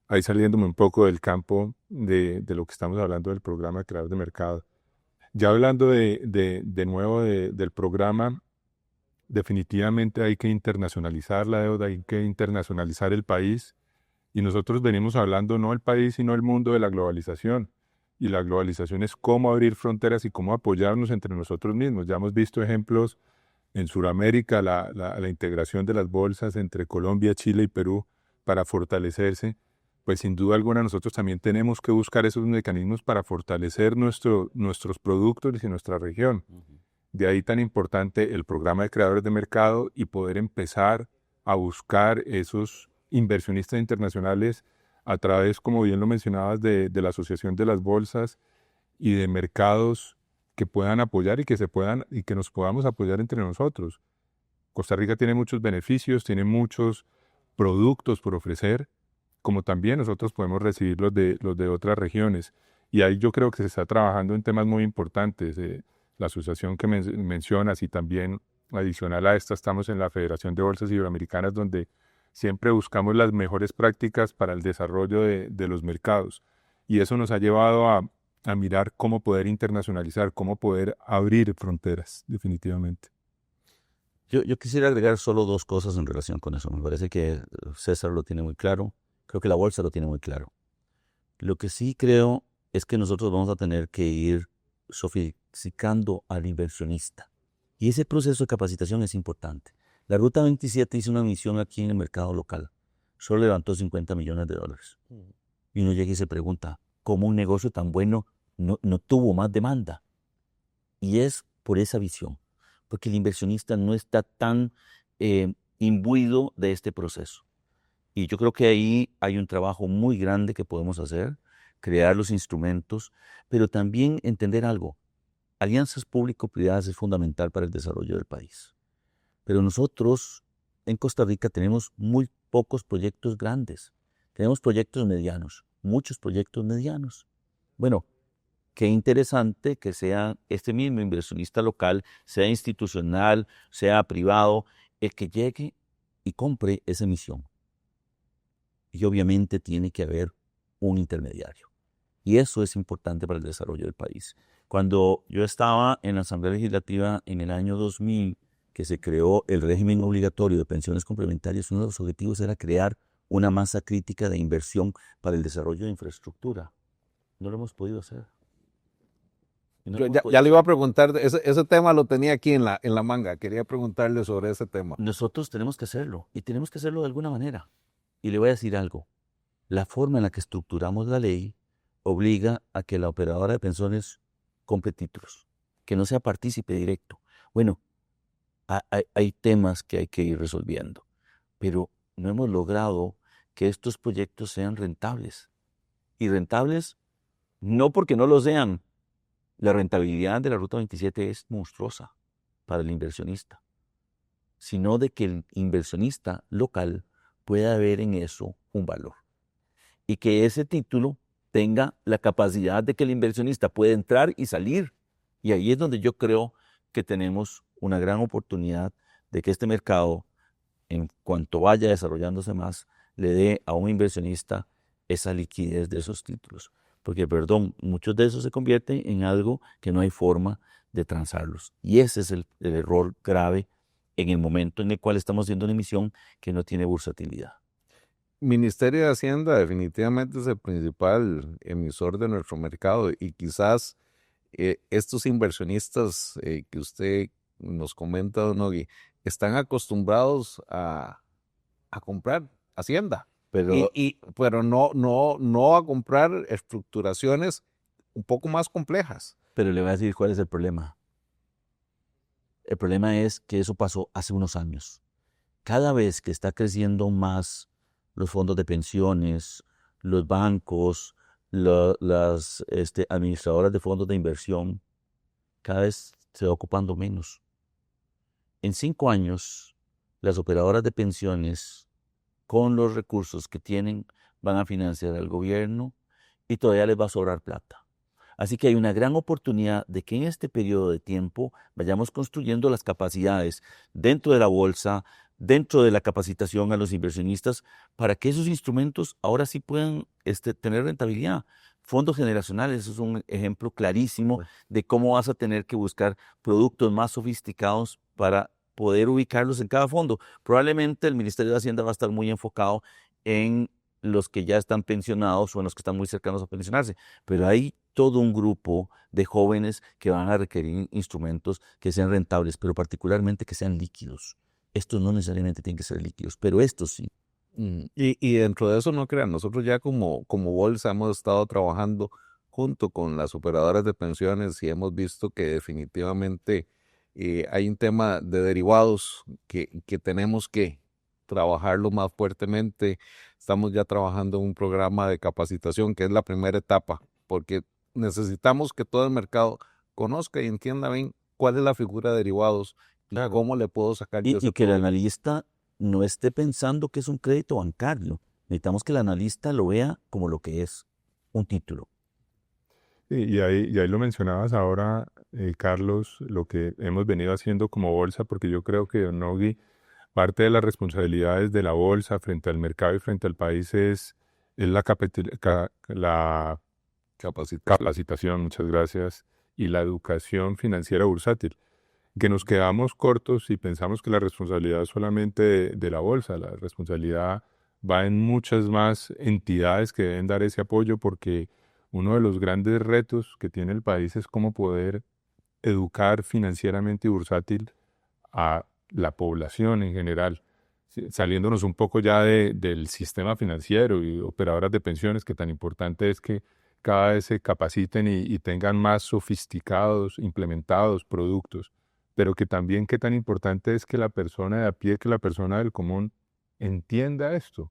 Ahí saliéndome un poco del campo de lo que estamos hablando del programa de creador de mercado. Ya hablando de nuevo del programa, definitivamente hay que internacionalizar la deuda, hay que internacionalizar el país. Y nosotros venimos hablando no el país, sino el mundo de la globalización. Y la globalización es cómo abrir fronteras y cómo apoyarnos entre nosotros mismos. Ya hemos visto ejemplos en Sudamérica, la integración de las bolsas entre Colombia, Chile y Perú para fortalecerse. Pues sin duda alguna nosotros también tenemos que buscar esos mecanismos para fortalecer nuestros productos y nuestra región. De ahí tan importante el programa de creadores de mercado y poder empezar a buscar esos inversionistas internacionales a través, como bien lo mencionabas, de la Asociación de las Bolsas y de mercados que puedan apoyar y que nos podamos apoyar entre nosotros. Costa Rica tiene muchos beneficios, tiene muchos productos por ofrecer, como también nosotros podemos recibir los de otras regiones. Y ahí yo creo que se está trabajando en temas muy importantes. La asociación que mencionas y también adicional a esta estamos en la Federación de Bolsas Iberoamericanas, donde siempre buscamos las mejores prácticas para el desarrollo de los mercados. Y eso nos ha llevado a mirar cómo poder internacionalizar, cómo poder abrir fronteras, definitivamente.
Yo quisiera agregar solo 2 cosas en relación con eso. Me parece que César lo tiene muy claro. Creo que la bolsa lo tiene muy claro. Lo que sí creo es que nosotros vamos a tener que ir sofisticando al inversionista. Y ese proceso de capacitación es importante. La Ruta 27 hizo una misión aquí en el mercado local. Solo levantó $50 millones. Y uno llega y se pregunta, ¿cómo un negocio tan bueno no tuvo más demanda? Y es por esa visión, porque el inversionista no está tan imbuido de este proceso. Y yo creo que ahí hay un trabajo muy grande que podemos hacer, crear los instrumentos, pero también entender algo. Alianzas público-privadas es fundamental para el desarrollo del país. Pero nosotros en Costa Rica tenemos muy pocos proyectos grandes. Tenemos proyectos medianos, muchos proyectos medianos. Bueno, qué interesante que sea este mismo inversionista local, sea institucional, sea privado, el que llegue y compre esa emisión. Y obviamente tiene que haber un intermediario. Y eso es importante para el desarrollo del país. Cuando yo estaba en la Asamblea Legislativa en el año 2000, que se creó el régimen obligatorio de pensiones complementarias, uno de los objetivos era crear una masa crítica de inversión para el desarrollo de infraestructura. No lo hemos podido hacer.
Ya le iba a preguntar, ese tema lo tenía aquí en la manga, quería preguntarle sobre ese tema.
Nosotros tenemos que hacerlo, y tenemos que hacerlo de alguna manera. Y le voy a decir algo, la forma en la que estructuramos la ley obliga a que la operadora de pensiones compre títulos, que no sea partícipe directo. Bueno, hay temas que hay que ir resolviendo, pero no hemos logrado que estos proyectos sean rentables. Y rentables no porque no lo sean. La rentabilidad de la Ruta 27 es monstruosa para el inversionista, sino de que el inversionista local pueda ver en eso un valor. Y que ese título tenga la capacidad de que el inversionista pueda entrar y salir. Y ahí es donde yo creo que tenemos una gran oportunidad de que este mercado, en cuanto vaya desarrollándose más, le dé a un inversionista esa liquidez de esos títulos. Porque, perdón, muchos de esos se convierten en algo que no hay forma de transarlos. Y ese es el error grave en el momento en el cual estamos haciendo una emisión que no tiene bursatilidad.
Ministerio de Hacienda definitivamente es el principal emisor de nuestro mercado y quizás estos inversionistas que usted nos comenta, don Nogui, están acostumbrados a comprar Hacienda,
Pero
pero no a comprar estructuraciones un poco más complejas.
Pero le voy a decir cuál es el problema. El problema es que eso pasó hace unos años. Cada vez que está creciendo más los fondos de pensiones, los bancos, las administradoras de fondos de inversión, cada vez se va ocupando menos. En 5 años, las operadoras de pensiones, con los recursos que tienen, van a financiar al gobierno y todavía les va a sobrar plata. Así que hay una gran oportunidad de que en este periodo de tiempo vayamos construyendo las capacidades dentro de la bolsa, dentro de la capacitación a los inversionistas, para que esos instrumentos ahora sí puedan tener rentabilidad. Fondos generacionales es un ejemplo clarísimo de cómo vas a tener que buscar productos más sofisticados para poder ubicarlos en cada fondo. Probablemente el Ministerio de Hacienda va a estar muy enfocado en los que ya están pensionados o en los que están muy cercanos a pensionarse, pero hay todo un grupo de jóvenes que van a requerir instrumentos que sean rentables, pero particularmente que sean líquidos. Estos no necesariamente tienen que ser líquidos, pero estos sí.
Y dentro de eso, no crean, nosotros ya como bolsa hemos estado trabajando junto con las operadoras de pensiones y hemos visto que definitivamente hay un tema de derivados que tenemos que trabajarlo más fuertemente. Estamos ya trabajando en un programa de capacitación que es la primera etapa, porque necesitamos que todo el mercado conozca y entienda bien cuál es la figura de derivados,
Claro.
¿Cómo le puedo sacar yo ese
Y que el
provecho?
analista no esté pensando que es un crédito bancario. Necesitamos que el analista lo vea como lo que es, un título.
Y ahí lo mencionabas ahora, Carlos, lo que hemos venido haciendo como bolsa, porque yo creo que, don Nogui, parte de las responsabilidades de la bolsa frente al mercado y frente al país es la capacitación, muchas gracias, y la educación financiera bursátil. Que nos quedamos cortos y pensamos que la responsabilidad es solamente de la bolsa, la responsabilidad va en muchas más entidades que deben dar ese apoyo porque uno de los grandes retos que tiene el país es cómo poder educar financieramente y bursátil a la población en general, saliéndonos un poco ya del sistema financiero y operadoras de pensiones, que tan importante es que cada vez se capaciten y tengan más sofisticados, implementados productos, pero que también qué tan importante es que la persona de a pie, que la persona del común entienda esto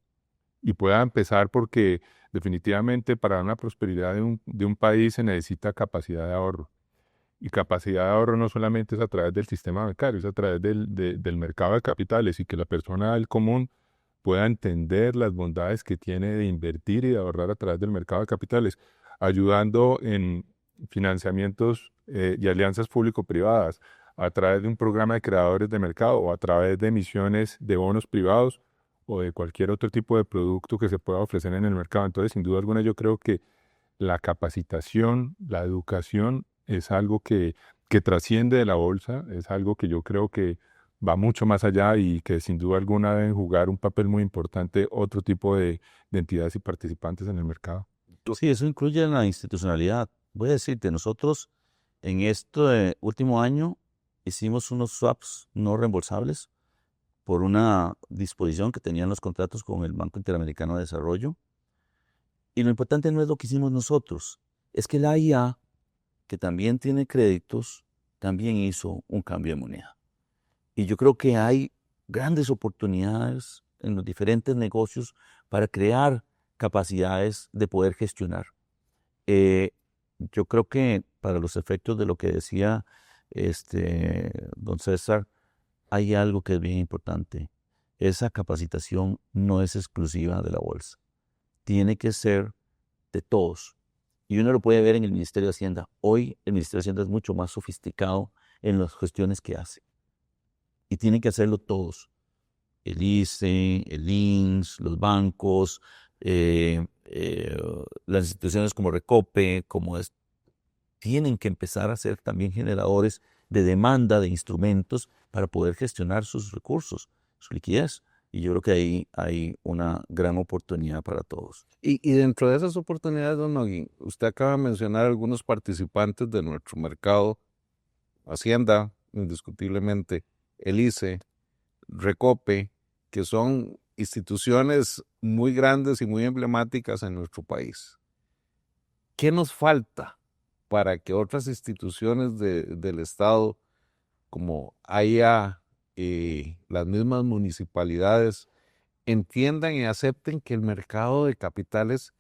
y pueda empezar porque definitivamente para una prosperidad de un país se necesita capacidad de ahorro. Y capacidad de ahorro no solamente es a través del sistema bancario, es a través del mercado de capitales y que la persona del común pueda entender las bondades que tiene de invertir y de ahorrar a través del mercado de capitales, ayudando en financiamientos y alianzas público-privadas, a través de un programa de creadores de mercado o a través de emisiones de bonos privados o de cualquier otro tipo de producto que se pueda ofrecer en el mercado. Entonces, sin duda alguna, yo creo que la capacitación, la educación es algo que trasciende de la bolsa, es algo que yo creo que va mucho más allá y que sin duda alguna deben jugar un papel muy importante otro tipo de entidades y participantes en el mercado.
Sí, eso incluye la institucionalidad. Voy a decirte, nosotros en este último año hicimos unos swaps no reembolsables por una disposición que tenían los contratos con el Banco Interamericano de Desarrollo. Y lo importante no es lo que hicimos nosotros, es que la AIA, que también tiene créditos, también hizo un cambio de moneda. Y yo creo que hay grandes oportunidades en los diferentes negocios para crear capacidades de poder gestionar. Yo creo que para los efectos de lo que decía don César, hay algo que es bien importante. Esa capacitación no es exclusiva de la bolsa. Tiene que ser de todos. Y uno lo puede ver en el Ministerio de Hacienda. Hoy el Ministerio de Hacienda es mucho más sofisticado en las gestiones que hace. Y tienen que hacerlo todos. El ICE, el INS, los bancos, las instituciones como Recope, tienen que empezar a ser también generadores de demanda de instrumentos para poder gestionar sus recursos, su liquidez. Y yo creo que ahí hay una gran oportunidad para todos.
Y dentro de esas oportunidades, don Nogui, usted acaba de mencionar algunos participantes de nuestro mercado, Hacienda, indiscutiblemente, el ICE, Recope, que son instituciones muy grandes y muy emblemáticas en nuestro país. ¿Qué nos falta para que otras instituciones del Estado, como AIA, las mismas municipalidades, entiendan y acepten que el mercado de capitales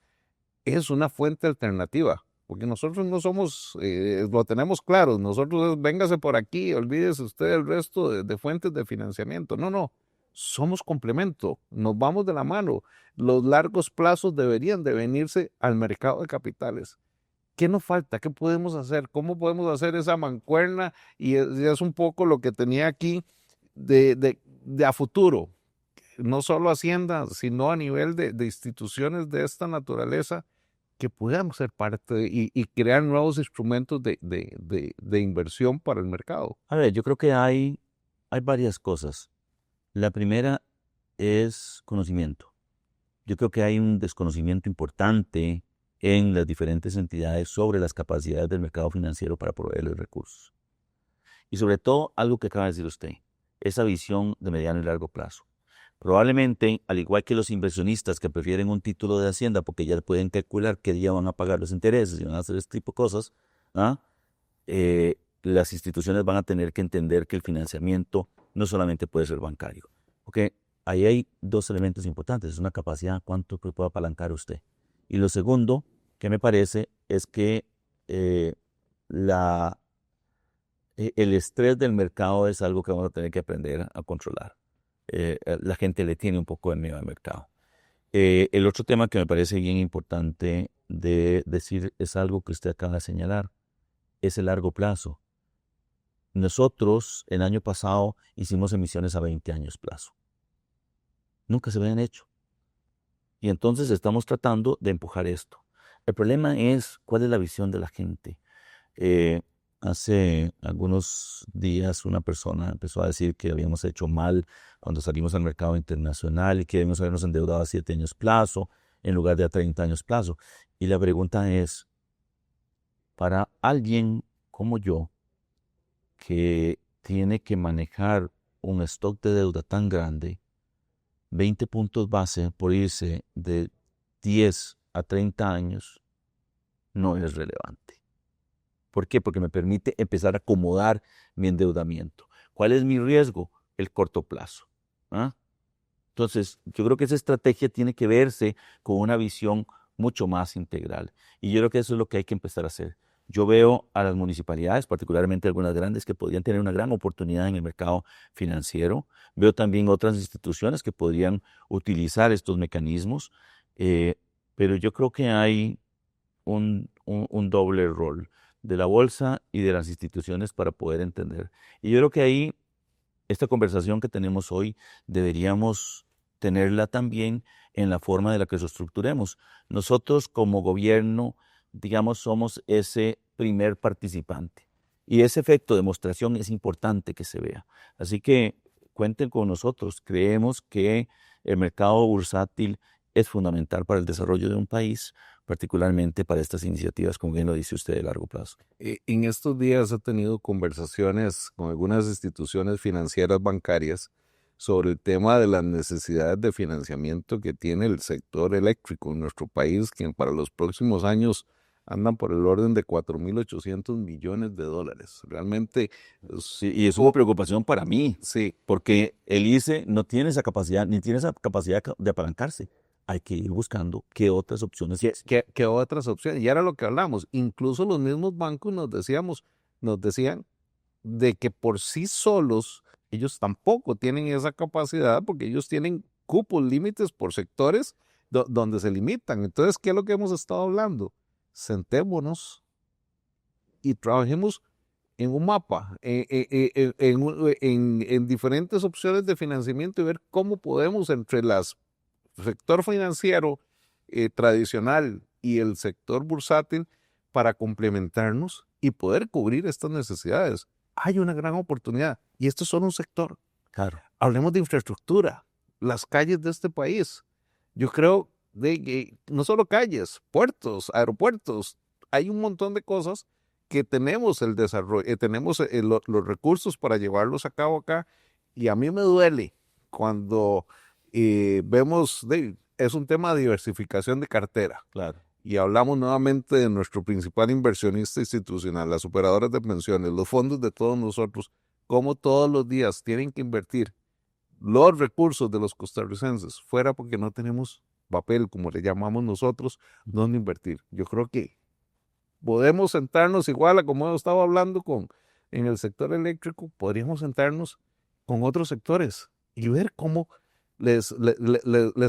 es una fuente alternativa? Porque nosotros no somos, lo tenemos claro, nosotros véngase por aquí, olvídese usted del resto de fuentes de financiamiento. No, no, somos complemento, nos vamos de la mano. Los largos plazos deberían de venirse al mercado de capitales. ¿Qué nos falta? ¿Qué podemos hacer? ¿Cómo podemos hacer esa mancuerna? Y es un poco lo que tenía aquí de a futuro, no solo Hacienda, sino a nivel de instituciones de esta naturaleza que puedan ser parte y crear nuevos instrumentos de inversión para el mercado.
A ver, yo creo que hay varias cosas. La primera es conocimiento. Yo creo que hay un desconocimiento importante en las diferentes entidades sobre las capacidades del mercado financiero para proveerles recursos. Y sobre todo, algo que acaba de decir usted, esa visión de mediano y largo plazo. Probablemente, al igual que los inversionistas que prefieren un título de Hacienda porque ya pueden calcular qué día van a pagar los intereses y van a hacer este tipo de cosas, las instituciones van a tener que entender que el financiamiento no solamente puede ser bancario. Porque ahí hay dos elementos importantes. Es una capacidad, cuánto puede apalancar usted. Y lo segundo que me parece es que el estrés del mercado es algo que vamos a tener que aprender a controlar. La gente le tiene un poco de miedo al mercado. El otro tema que me parece bien importante de decir es algo que usted acaba de señalar, es el largo plazo. Nosotros el año pasado hicimos emisiones a 20 años plazo. Nunca se habían hecho. Y entonces estamos tratando de empujar esto. El problema es cuál es la visión de la gente. Hace algunos días una persona empezó a decir que habíamos hecho mal cuando salimos al mercado internacional y que debíamos habernos endeudado a 7 años plazo en lugar de a 30 años plazo. Y la pregunta es, para alguien como yo, que tiene que manejar un stock de deuda tan grande, 20 puntos base por irse de 10 a 30 años no es relevante. ¿Por qué? Porque me permite empezar a acomodar mi endeudamiento. ¿Cuál es mi riesgo? El corto plazo. ¿Ah? Entonces, yo creo que esa estrategia tiene que verse con una visión mucho más integral. Y yo creo que eso es lo que hay que empezar a hacer. Yo veo a las municipalidades, particularmente algunas grandes, que podrían tener una gran oportunidad en el mercado financiero. Veo también otras instituciones que podrían utilizar estos mecanismos. Pero yo creo que hay un doble rol de la bolsa y de las instituciones para poder entender. Y yo creo que ahí, esta conversación que tenemos hoy, deberíamos tenerla también en la forma de la que lo estructuremos. Nosotros como gobierno, digamos, somos ese primer participante. Y ese efecto de demostración es importante que se vea. Así que cuenten con nosotros. Creemos que el mercado bursátil es fundamental para el desarrollo de un país, particularmente para estas iniciativas, como bien lo dice usted, de largo plazo.
En estos días he tenido conversaciones con algunas instituciones financieras bancarias sobre el tema de las necesidades de financiamiento que tiene el sector eléctrico en nuestro país, que para los próximos años andan por el orden de 4.800 millones de dólares. Realmente,
Sí, y es una preocupación para mí,
sí,
porque el ICE no tiene esa capacidad, ni tiene esa capacidad de apalancarse. Hay que ir buscando qué otras opciones.
¿qué otras opciones? Y era lo que hablamos. Incluso los mismos bancos nos decían de que por sí solos ellos tampoco tienen esa capacidad porque ellos tienen cupos, límites por sectores donde se limitan. Entonces, ¿qué es lo que hemos estado hablando? Sentémonos y trabajemos en un mapa, en diferentes opciones de financiamiento y ver cómo podemos entre las sector financiero tradicional y el sector bursátil para complementarnos y poder cubrir estas necesidades. Hay una gran oportunidad y esto es solo un sector.
Claro.
Hablemos de infraestructura, las calles de este país. Yo creo de que no solo calles, puertos, aeropuertos, hay un montón de cosas que tenemos el desarrollo, tenemos los recursos para llevarlos a cabo acá y a mí me duele cuando vemos, es un tema de diversificación de cartera.
Claro.
Y hablamos nuevamente de nuestro principal inversionista institucional, las operadoras de pensiones, los fondos de todos nosotros, cómo todos los días tienen que invertir los recursos de los costarricenses fuera porque no tenemos papel, como le llamamos nosotros, donde invertir. Yo creo que podemos sentarnos igual a como hemos estado hablando en el sector eléctrico, podríamos sentarnos con otros sectores y ver cómo les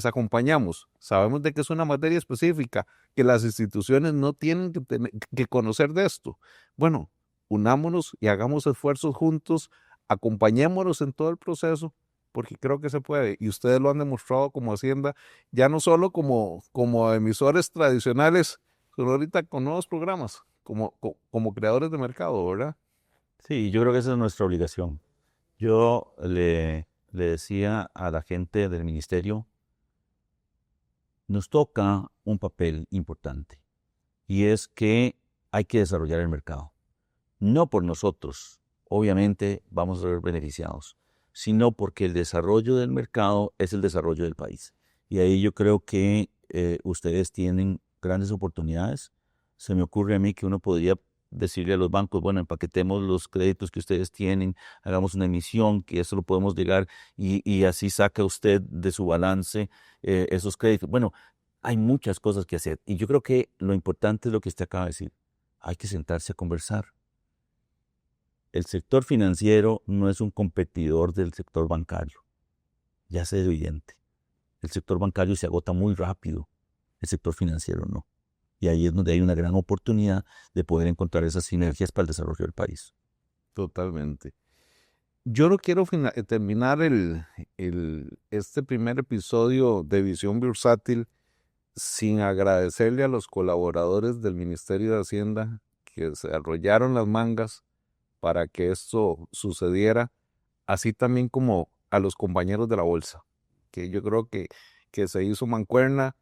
acompañamos. Sabemos de que es una materia específica, que las instituciones no tienen que conocer de esto. Bueno, unámonos y hagamos esfuerzos juntos, acompañémonos en todo el proceso, porque creo que se puede. Y ustedes lo han demostrado como Hacienda, ya no solo como emisores tradicionales, sino ahorita con nuevos programas, como creadores de mercado, ¿verdad?
Sí, yo creo que esa es nuestra obligación. Yo le decía a la gente del ministerio, nos toca un papel importante y es que hay que desarrollar el mercado. No por nosotros, obviamente vamos a ser beneficiados, sino porque el desarrollo del mercado es el desarrollo del país. Y ahí yo creo que ustedes tienen grandes oportunidades. Se me ocurre a mí que uno podría decirle a los bancos, bueno, empaquetemos los créditos que ustedes tienen, hagamos una emisión, que eso lo podemos llegar y así saca usted de su balance esos créditos. Bueno, hay muchas cosas que hacer y yo creo que lo importante es lo que usted acaba de decir. Hay que sentarse a conversar. el sector financiero no es un competidor del sector bancario. Ya es evidente. El sector bancario se agota muy rápido, el sector financiero no. Y ahí es donde hay una gran oportunidad de poder encontrar esas sinergias para el desarrollo del país.
Totalmente. Yo no quiero terminar este primer episodio de Visión Bursátil sin agradecerle a los colaboradores del Ministerio de Hacienda que se arrollaron las mangas para que esto sucediera, así también como a los compañeros de la bolsa, que yo creo que se hizo mancuerna.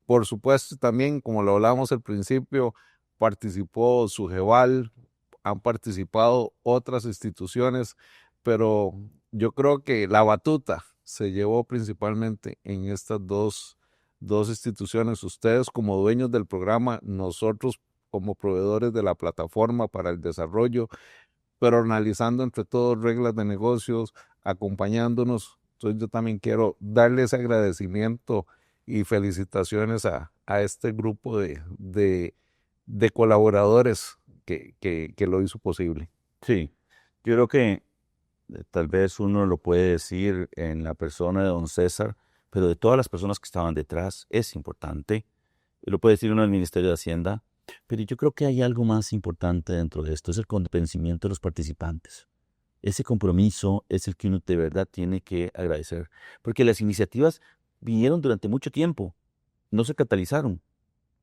Por supuesto, también, como lo hablábamos al principio, participó Sujeval, han participado otras instituciones, pero yo creo que la batuta se llevó principalmente en estas dos instituciones. Ustedes como dueños del programa, nosotros como proveedores de la plataforma para el desarrollo, pero analizando entre todos reglas de negocios, acompañándonos. Entonces yo también quiero darle ese agradecimiento y felicitaciones a este grupo de colaboradores que lo hizo posible.
Sí, yo creo que tal vez uno lo puede decir en la persona de don César, pero de todas las personas que estaban detrás es importante. Lo puede decir uno del Ministerio de Hacienda, pero yo creo que hay algo más importante dentro de esto, es el convencimiento de los participantes. Ese compromiso es el que uno de verdad tiene que agradecer, porque las iniciativas vinieron durante mucho tiempo, no se catalizaron.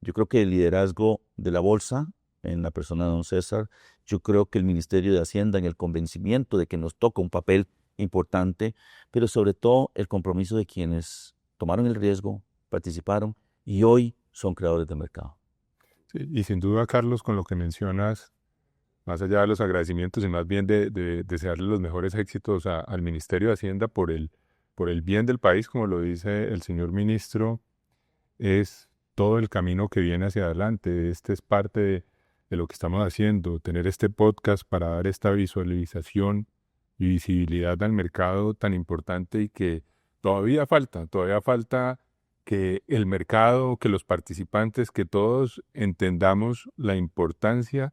Yo creo que el liderazgo de la bolsa, en la persona de don César, yo creo que el Ministerio de Hacienda en el convencimiento de que nos toca un papel importante, pero sobre todo el compromiso de quienes tomaron el riesgo, participaron y hoy son creadores de mercado.
Sí, y sin duda, Carlos, con lo que mencionas, más allá de los agradecimientos y más bien de desearle los mejores éxitos al Ministerio de Hacienda por el bien del país, como lo dice el señor ministro, es todo el camino que viene hacia adelante. Este es parte de lo que estamos haciendo, tener este podcast para dar esta visualización y visibilidad al mercado tan importante y que todavía falta que el mercado, que los participantes, que todos entendamos la importancia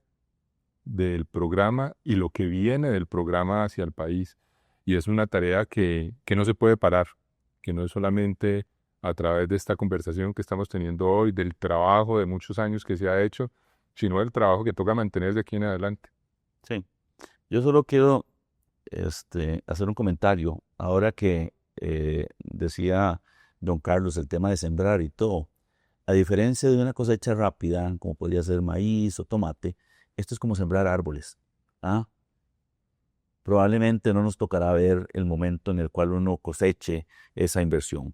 del programa y lo que viene del programa hacia el país. Y es una tarea que no se puede parar, que no es solamente a través de esta conversación que estamos teniendo hoy, del trabajo de muchos años que se ha hecho, sino el trabajo que toca mantener de aquí en adelante.
Sí, yo solo quiero hacer un comentario. Ahora que decía don Carlos el tema de sembrar y todo, a diferencia de una cosecha rápida, como podría ser maíz o tomate, esto es como sembrar árboles. ¿Ah? Probablemente no nos tocará ver el momento en el cual uno coseche esa inversión,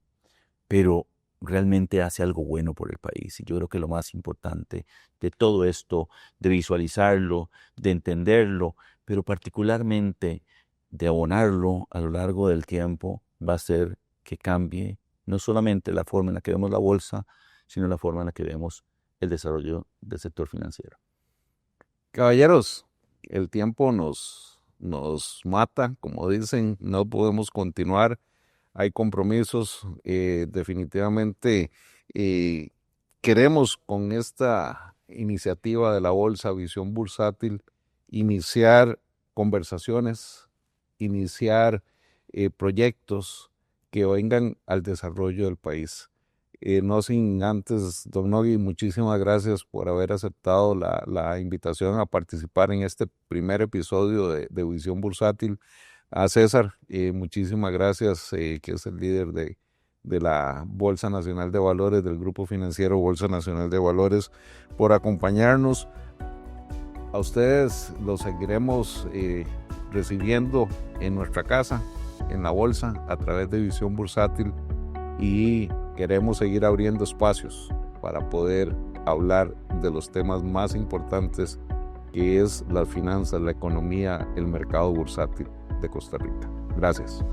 pero realmente hace algo bueno por el país. Y yo creo que lo más importante de todo esto, de visualizarlo, de entenderlo, pero particularmente de abonarlo a lo largo del tiempo, va a ser que cambie no solamente la forma en la que vemos la bolsa, sino la forma en la que vemos el desarrollo del sector financiero.
Caballeros, el tiempo nos mata, como dicen, no podemos continuar. Hay compromisos, definitivamente queremos con esta iniciativa de la Bolsa Visión Bursátil iniciar conversaciones, iniciar proyectos que vengan al desarrollo del país. No sin antes, don Nogui, muchísimas gracias por haber aceptado la invitación a participar en este primer episodio de Visión Bursátil. A César, muchísimas gracias, que es el líder de la Bolsa Nacional de Valores, del Grupo Financiero Bolsa Nacional de Valores, por acompañarnos. A ustedes los seguiremos recibiendo en nuestra casa, en la bolsa, a través de Visión Bursátil, y queremos seguir abriendo espacios para poder hablar de los temas más importantes, que es las finanzas, la economía, el mercado bursátil de Costa Rica. Gracias.